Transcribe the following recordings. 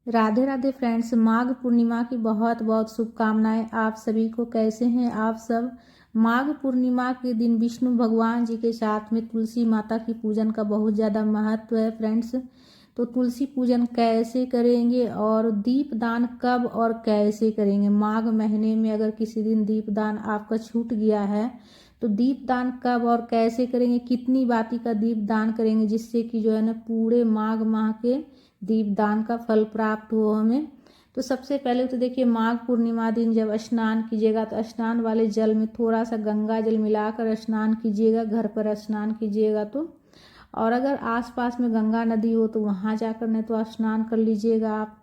Radhe Radhe friends, Magh Purnima की बहुत बहुत शुभकामनाएं आप सभी को। कैसे हैं आप सब। माघ पूर्णिमा के दिन विष्णु भगवान जी के साथ में तुलसी माता की पूजन का बहुत ज़्यादा महत्व है फ्रेंड्स। तो तुलसी पूजन कैसे करेंगे और दीपदान कब और कैसे करेंगे। माघ महीने में अगर किसी दिन दीपदान आपका छूट गया है तो दीपदान कब और कैसे करेंगे, कितनी बाती का दीपदान करेंगे जिससे कि जो है ना पूरे माघ माह के दीपदान का फल प्राप्त हो हमें। तो सबसे पहले तो देखिए, माघ पूर्णिमा दिन जब स्नान कीजिएगा तो स्नान वाले जल में थोड़ा सा गंगा जल मिलाकर स्नान कीजिएगा, घर पर स्नान कीजिएगा तो। और अगर आसपास में गंगा नदी हो तो वहाँ जाकर नहीं तो स्नान कर लीजिएगा आप,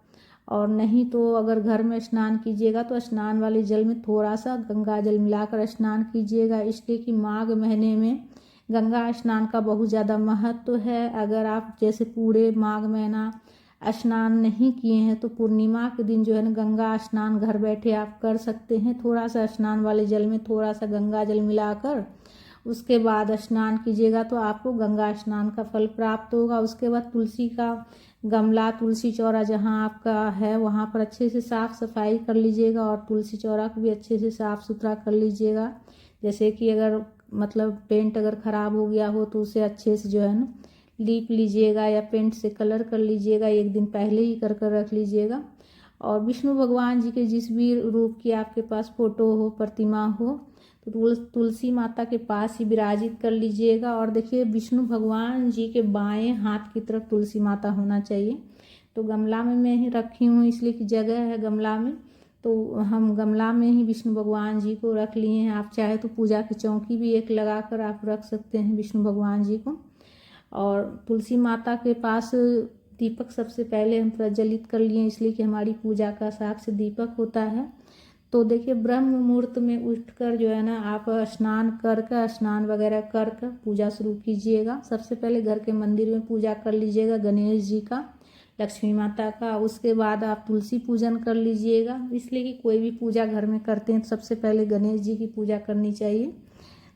और नहीं तो अगर घर में स्नान कीजिएगा तो स्नान वाले जल में थोड़ा सा गंगा जल मिलाकर स्नान कीजिएगा, इसलिए कि माघ महीने में गंगा स्नान का बहुत ज़्यादा महत्व है। अगर आप जैसे पूरे माघ महीना स्नान नहीं किए हैं तो पूर्णिमा के दिन जो है ना गंगा स्नान घर बैठे आप कर सकते हैं। थोड़ा सा स्नान वाले जल में थोड़ा सा गंगा जल मिलाकर उसके बाद स्नान कीजिएगा तो आपको गंगा स्नान का फल प्राप्त होगा। उसके बाद तुलसी का गमला, तुलसी चौरा जहाँ आपका है वहाँ पर अच्छे से साफ़ सफाई कर लीजिएगा और तुलसी चौरा को भी अच्छे से साफ़ सुथरा कर लीजिएगा। जैसे कि अगर मतलब पेंट अगर ख़राब हो गया हो तो उसे अच्छे से जो है ना लीप लीजिएगा या पेंट से कलर कर लीजिएगा, एक दिन पहले ही कर कर रख लीजिएगा। और विष्णु भगवान जी के जिस भी रूप की आपके पास फोटो हो, प्रतिमा हो, तो तुलसी माता के पास ही विराजित कर लीजिएगा। और देखिए, विष्णु भगवान जी के बाएं हाथ की तरफ तुलसी माता होना चाहिए। तो गमला में मैं ही रखी हूँ इसलिए कि जगह है गमला में, तो हम गमला में ही विष्णु भगवान जी को रख लिए हैं। आप चाहे तो पूजा की चौकी भी एक लगाकर आप रख सकते हैं विष्णु भगवान जी को। और तुलसी माता के पास दीपक सबसे पहले हम प्रज्वलित कर लिए, इसलिए कि हमारी पूजा का हिसाब से दीपक होता है। तो देखिए, ब्रह्म मुहूर्त में उठकर जो है ना आप स्नान वगैरह कर पूजा शुरू कीजिएगा। सबसे पहले घर के मंदिर में पूजा कर लीजिएगा, गणेश जी का, लक्ष्मी माता का। उसके बाद आप तुलसी पूजन कर लीजिएगा, इसलिए कि कोई भी पूजा घर में करते हैं तो सबसे पहले गणेश जी की पूजा करनी चाहिए।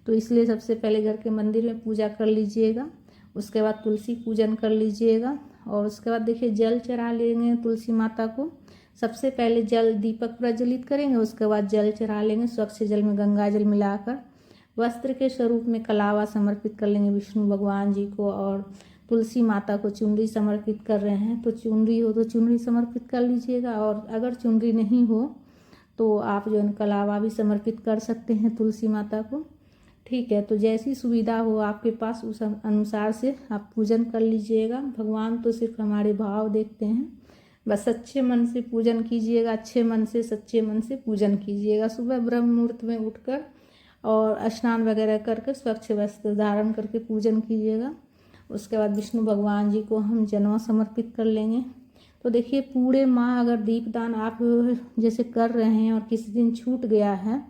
तो इसलिए सबसे पहले घर के मंदिर में पूजा कर लीजिएगा, उसके बाद तुलसी पूजन कर लीजिएगा। और उसके बाद देखिए, जल चढ़ा लेंगे तुलसी माता को। सबसे पहले जल दीपक प्रज्वलित करेंगे, उसके बाद जल चढ़ा लेंगे स्वच्छ जल में गंगा जल मिलाकर। वस्त्र के स्वरूप में कलावा समर्पित कर लेंगे विष्णु भगवान जी को। और तुलसी माता को चुनरी समर्पित कर रहे हैं तो चुनरी हो तो चुनरी समर्पित कर लीजिएगा, और अगर चुनरी नहीं हो तो आप जो है कलावा भी समर्पित कर सकते हैं तुलसी माता को। ठीक है, तो जैसी सुविधा हो आपके पास उस अनुसार से आप पूजन कर लीजिएगा। भगवान तो सिर्फ हमारे भाव देखते हैं, बस अच्छे मन से पूजन कीजिएगा, अच्छे मन से सच्चे मन से पूजन कीजिएगा। सुबह ब्रह्म मुहूर्त में उठकर और स्नान वगैरह करके स्वच्छ वस्त्र धारण करके पूजन कीजिएगा। उसके बाद विष्णु भगवान जी को हम जनेऊ समर्पित कर लेंगे। तो देखिए, पूरे माह अगर दीपदान आप जैसे कर रहे हैं और किसी दिन छूट गया है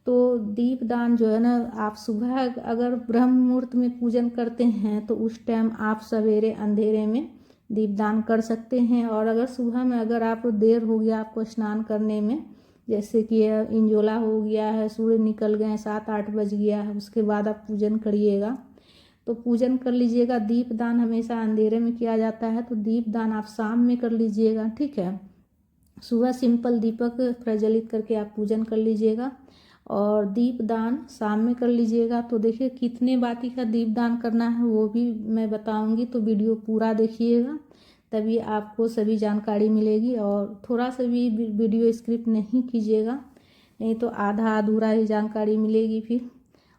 तो दीपदान जो है ना आप सुबह अगर ब्रह्म मुहूर्त में पूजन करते हैं तो उस टाइम आप सवेरे अंधेरे में दीपदान कर सकते हैं। और अगर सुबह में अगर आप देर हो गया आपको स्नान करने में, जैसे कि इंजोला हो गया है, सूर्य निकल गए हैं, 7-8 बज गया है, उसके बाद आप पूजन करिएगा तो पूजन कर लीजिएगा। दीपदान हमेशा अंधेरे में किया जाता है, तो दीपदान आप शाम में कर लीजिएगा। ठीक है, सुबह सिंपल दीपक प्रज्वलित करके आप पूजन कर लीजिएगा और दीपदान शाम में कर लीजिएगा। तो देखिए, कितने बाती का दीपदान करना है वो भी मैं बताऊंगी, तो वीडियो पूरा देखिएगा तभी आपको सभी जानकारी मिलेगी। और थोड़ा सा भी वीडियो स्किप नहीं कीजिएगा, नहीं तो आधा अधूरा ही जानकारी मिलेगी फिर।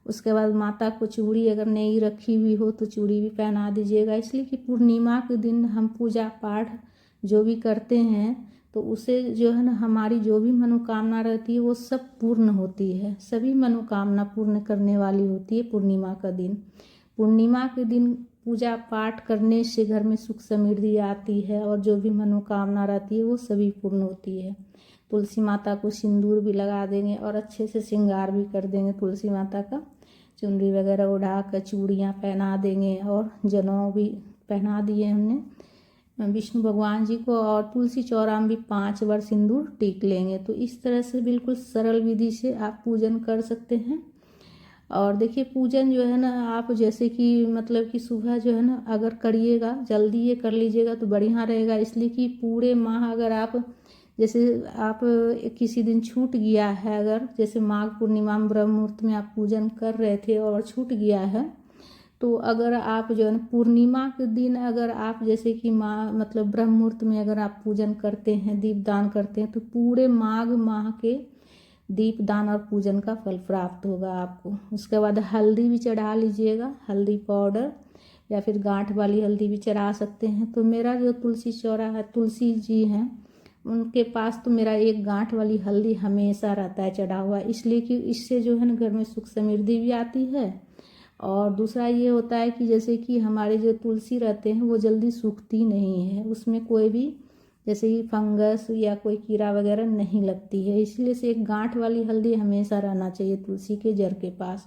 उसके बाद माता को चूड़ी अगर नई रखी हुई हो तो चूड़ी भी पहना दीजिएगा, इसलिए कि पूर्णिमा के दिन हम पूजा पाठ जो भी करते हैं तो उसे जो है ना हमारी जो भी मनोकामना रहती है वो सब पूर्ण होती है। सभी मनोकामना पूर्ण करने वाली होती है पूर्णिमा का दिन। पूर्णिमा के दिन पूजा पाठ करने से घर में सुख समृद्धि आती है और जो भी मनोकामना रहती है वो सभी पूर्ण होती है। तुलसी माता को सिंदूर भी लगा देंगे और अच्छे से श्रृंगार भी कर देंगे तुलसी माता का। चुनरी वगैरह उड़ा कर चूड़ियाँ पहना देंगे और जनेऊ भी पहना दिए हमने विष्णु भगवान जी को। और तुलसी चौरा में भी 5 बार सिंदूर टीक लेंगे। तो इस तरह से बिल्कुल सरल विधि से आप पूजन कर सकते हैं। और देखिए पूजन जो है ना आप जैसे कि मतलब कि सुबह जो है ना अगर करिएगा, जल्दी ये कर लीजिएगा तो बढ़िया रहेगा। इसलिए कि पूरे माह अगर आप जैसे आप किसी दिन छूट गया है, अगर जैसे माघ पूर्णिमा में ब्रह्म मुहूर्त में आप पूजन कर रहे थे और छूट गया है, तो अगर आप जो है ना पूर्णिमा के दिन अगर आप जैसे कि माँ मतलब ब्रह्म मुहूर्त में अगर आप पूजन करते हैं, दीपदान करते हैं, तो पूरे माघ माह के दीपदान और पूजन का फल प्राप्त होगा आपको। उसके बाद हल्दी भी चढ़ा लीजिएगा, हल्दी पाउडर या फिर गांठ वाली हल्दी भी चढ़ा सकते हैं। तो मेरा जो तुलसी चौरा है, तुलसी जी हैं, उनके पास तो मेरा एक गांठ वाली हल्दी हमेशा रहता है चढ़ा हुआ, इसलिए कि इससे जो है ना घर में सुख समृद्धि भी आती है। और दूसरा ये होता है कि जैसे कि हमारे जो तुलसी रहते हैं वो जल्दी सूखती नहीं है, उसमें कोई भी जैसे कि फंगस या कोई कीड़ा वगैरह नहीं लगती है, इसलिए से एक गांठ वाली हल्दी हमेशा रहना चाहिए तुलसी के जड़ के पास।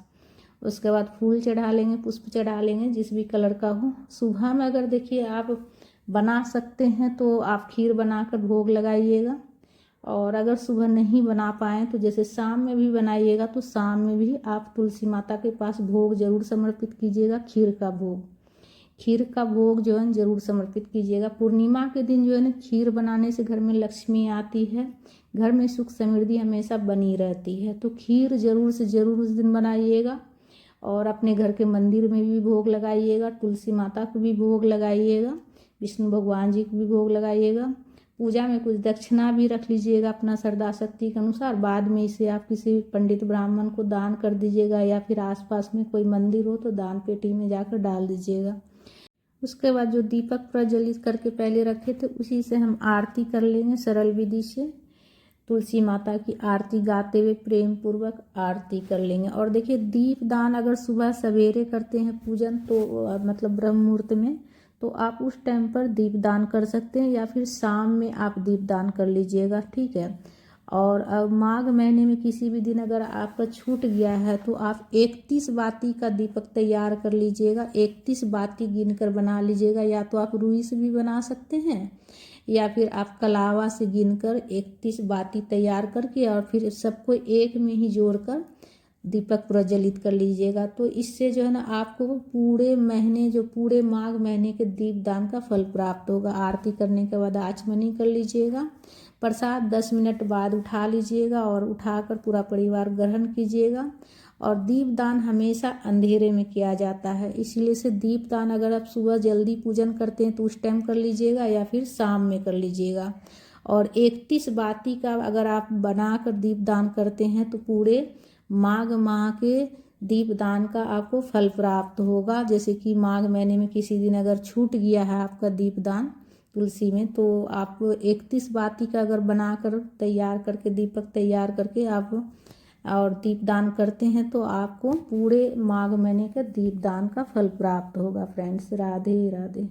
उसके बाद फूल चढ़ा लेंगे, पुष्प चढ़ा लेंगे जिस भी कलर का हो। सुबह में अगर देखिए आप बना सकते हैं तो आप खीर बनाकर भोग लगाइएगा, और अगर सुबह नहीं बना पाएँ तो जैसे शाम में भी बनाइएगा, तो शाम में भी आप तुलसी माता के पास भोग जरूर समर्पित कीजिएगा। खीर का भोग, खीर का भोग जो है जरूर समर्पित कीजिएगा। पूर्णिमा के दिन जो है ना खीर बनाने से घर में लक्ष्मी आती है, घर में सुख समृद्धि हमेशा बनी रहती है। तो खीर जरूर से जरूर उस दिन बनाइएगा, और अपने घर के मंदिर में भी भोग लगाइएगा, तुलसी माता को भी भोग लगाइएगा, विष्णु भगवान जी को भी भोग लगाइएगा। पूजा में कुछ दक्षिणा भी रख लीजिएगा अपना श्रद्धा शक्ति के अनुसार। बाद में इसे आप किसी पंडित ब्राह्मण को दान कर दीजिएगा, या फिर आसपास में कोई मंदिर हो तो दान पेटी में जाकर डाल दीजिएगा। उसके बाद जो दीपक प्रज्वलित करके पहले रखे थे उसी से हम आरती कर लेंगे सरल विधि से। तुलसी माता की आरती गाते हुए प्रेम पूर्वक आरती कर लेंगे। और देखिए दीप दान अगर सुबह सवेरे करते हैं पूजन तो मतलब ब्रह्म मुहूर्त में, तो आप उस टाइम पर दीप दान कर सकते हैं, या फिर शाम में आप दीप दान कर लीजिएगा, ठीक है। और अब माघ महीने में किसी भी दिन अगर आपका छूट गया है तो आप 31 बाती का दीपक तैयार कर लीजिएगा। 31 बाती गिनकर बना लीजिएगा, या तो आप रुई से भी बना सकते हैं, या फिर आप कलावा से गिनकर 31 बाती तैयार करके और फिर सबको एक में ही जोड़कर दीपक प्रज्वलित कर लीजिएगा। तो इससे जो है ना आपको पूरे महीने जो पूरे माघ महीने के दीपदान का फल प्राप्त होगा। आरती करने के बाद आचमनी कर लीजिएगा, प्रसाद 10 मिनट बाद उठा लीजिएगा, और उठाकर पूरा परिवार ग्रहण कीजिएगा। और दीपदान हमेशा अंधेरे में किया जाता है, इसलिए से दीपदान अगर आप सुबह जल्दी पूजन करते हैं तो उस टाइम कर लीजिएगा, या फिर शाम में कर लीजिएगा। और 31 बाती का अगर आप बनाकर दीपदान करते हैं तो पूरे माघ माह के दीपदान का आपको फल प्राप्त होगा। जैसे कि माघ महीने में किसी दिन अगर छूट गया है आपका दीपदान तुलसी में, तो आप 31 बाती का अगर बनाकर तैयार करके दीपक तैयार करके आप और दीपदान करते हैं तो आपको पूरे माघ महीने का दीपदान का फल प्राप्त होगा। फ्रेंड्स, राधे राधे।